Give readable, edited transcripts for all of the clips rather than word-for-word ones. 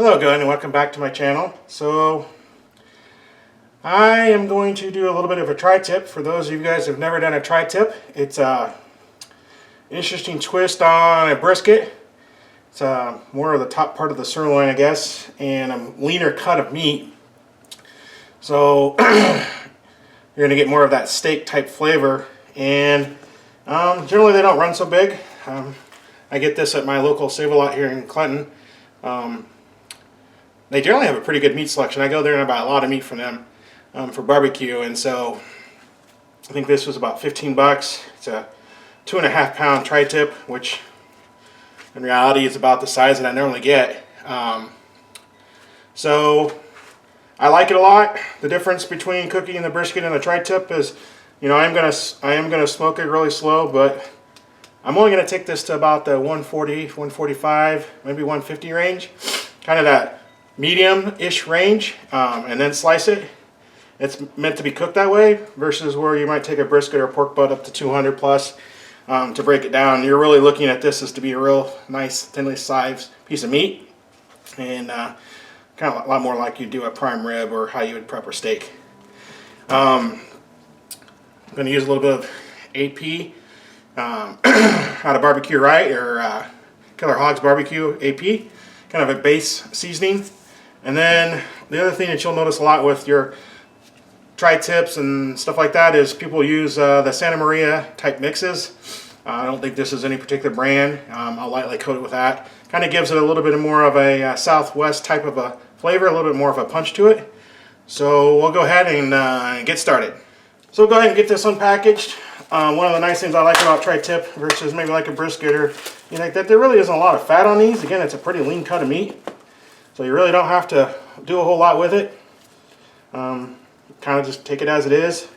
Hello again and welcome back to my channel. So I am going to do a little bit of a tri-tip. For those of you guys who have never done a tri-tip, it's an interesting twist on a brisket. It's more of the top part of the sirloin, I guess, and a leaner cut of meat. So you're going to get more of that steak type flavor, and generally they don't run so big. I get this at my local Save-A-Lot here in Clinton. They generally have a pretty good meat selection. I go there and I buy a lot of meat from them for barbecue, and so I think this was about 15 bucks. It's a 2.5 pound tri-tip, which in reality is about the size that I normally get. So I like it a lot. The difference between cooking the brisket and the tri-tip is, you know, I am gonna smoke it really slow, but I'm only gonna take this to about the 140, 145, maybe 150 range, kind of that medium-ish range, and then slice it. It's meant to be cooked that way versus where you might take a brisket or a pork butt up to 200 plus to break it down. You're really looking at this as to be a real nice, thinly sliced piece of meat, and kind of a lot more like you do a prime rib or how you would prep a steak. I'm going to use a little bit of AP out of Barbecue Right, or Killer Hogs Barbecue AP, kind of a base seasoning. And then the other thing that you'll notice a lot with your tri-tips and stuff like that is people use the Santa Maria type mixes. I don't think this is any particular brand. I'll lightly coat it with that. Kind of gives it a little bit more of a Southwest type of a flavor, a little bit more of a punch to it. So we'll go ahead and get started. So we'll go ahead and get this unpackaged. One of the nice things I like about tri-tip versus maybe like a brisket or you know, that there really isn't a lot of fat on these. Again, it's a pretty lean cut of meat, so you really don't have to do a whole lot with it. Kind of just take it as it is.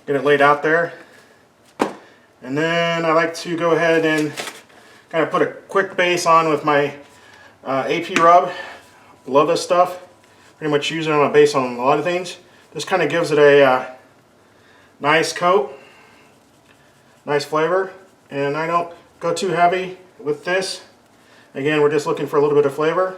Get it laid out there, and then I like to go ahead and kind of put a quick base on with my AP rub. Love this stuff. Pretty much use it on a base on a lot of things. This kind of gives it a nice coat, nice flavor, and I don't go too heavy with this. Again, we're just looking for a little bit of flavor.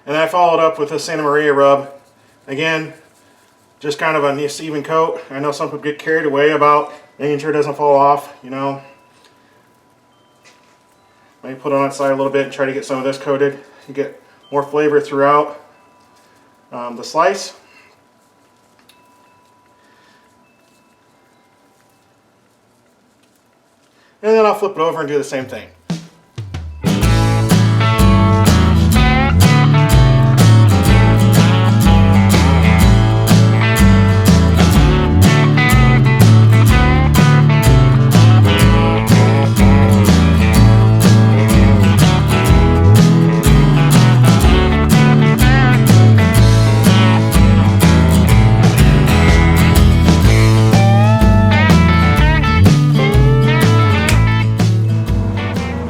And I followed up with a Santa Maria rub. Again, just kind of a nice even coat. I know some people get carried away about making sure it doesn't fall off, you know. Maybe put it on its side a little bit and try to get some of this coated. You get more flavor throughout the slice. And then I'll flip it over and do the same thing.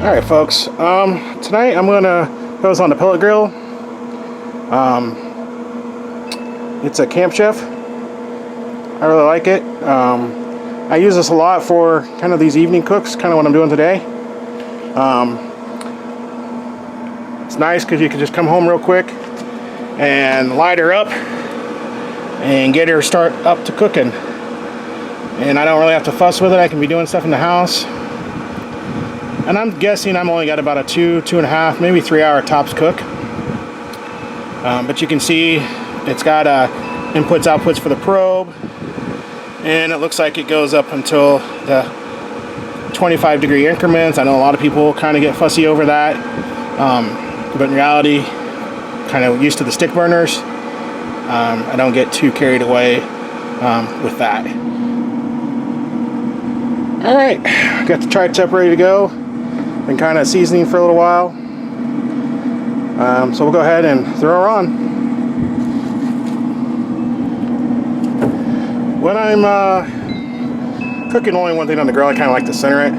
Alright folks, tonight I'm going to put this on the pellet grill. It's a Camp Chef. I really like it. I use this a lot for kind of these evening cooks, kind of what I'm doing today. It's nice because you can just come home real quick and light her up and get her start up to cooking. And I don't really have to fuss with it. I can be doing stuff in the house. And I'm guessing I'm only got about a 2.5, maybe 3 hour tops cook. But you can see it's got inputs, outputs for the probe. And it looks like it goes up until the 25-degree increments. I know a lot of people kind of get fussy over that. But in reality, kind of used to the stick burners. I don't get too carried away with that. Alright, got the tri-tip ready to go. Been kind of seasoning for a little while. So we'll go ahead and throw her on. When I'm cooking only one thing on the grill, I kind of like to center it.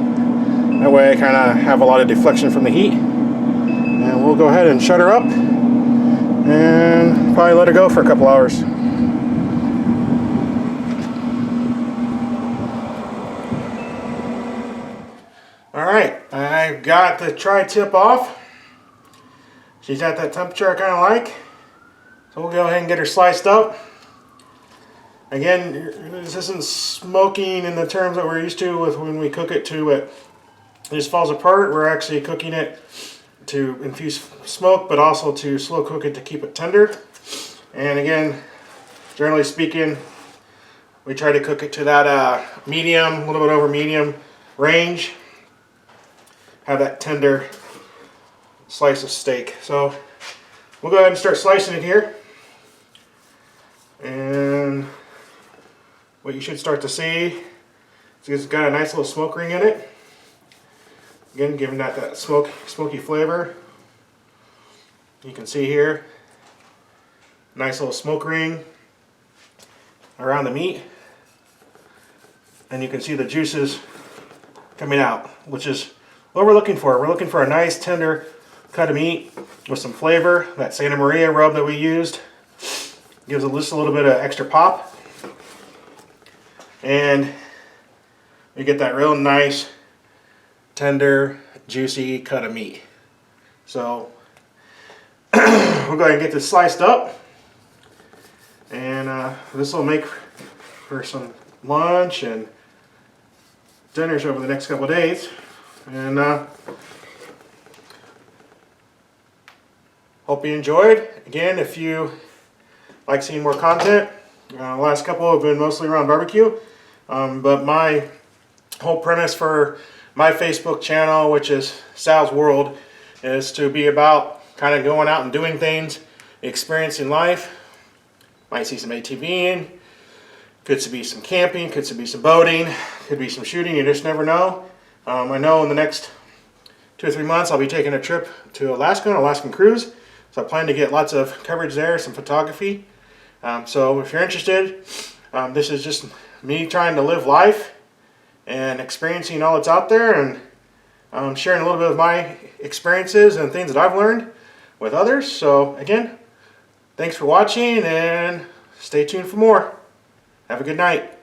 That way I kind of have a lot of deflection from the heat. And we'll go ahead and shut her up and probably let her go for a couple hours. Alright, I've got the tri-tip off. She's at that temperature I kind of like. So we'll go ahead and get her sliced up. Again, this isn't smoking in the terms that we're used to with when we cook it to it just falls apart. We're actually cooking it to infuse smoke, but also to slow cook it to keep it tender. And again, generally speaking, we try to cook it to that medium, a little bit over medium range. Have that tender slice of steak. So we'll go ahead and start slicing it here. And what you should start to see is it's got a nice little smoke ring in it. Again, giving that smoky flavor. You can see here, nice little smoke ring around the meat. And you can see the juices coming out, which is what we're looking for. We're looking for a nice tender cut of meat with some flavor. That Santa Maria rub that we used gives it just a little bit of extra pop. And you get that real nice, tender, juicy cut of meat. So we'll go ahead and get this sliced up. And this will make for some lunch and dinners over the next couple of days. And hope you enjoyed. Again, if you like seeing more content, the last couple have been mostly around barbecue. But my whole premise for my Facebook channel, which is Sal's World, is to be about kind of going out and doing things, experiencing life. Might see some ATVing, could be some camping, could be some boating, could be some shooting, you just never know. I know in the next 2 or 3 months I'll be taking a trip to Alaska, an Alaskan cruise. So I plan to get lots of coverage there, some photography. So if you're interested, this is just me trying to live life and experiencing all that's out there, and sharing a little bit of my experiences and things that I've learned with others. So again, thanks for watching and stay tuned for more. Have a good night.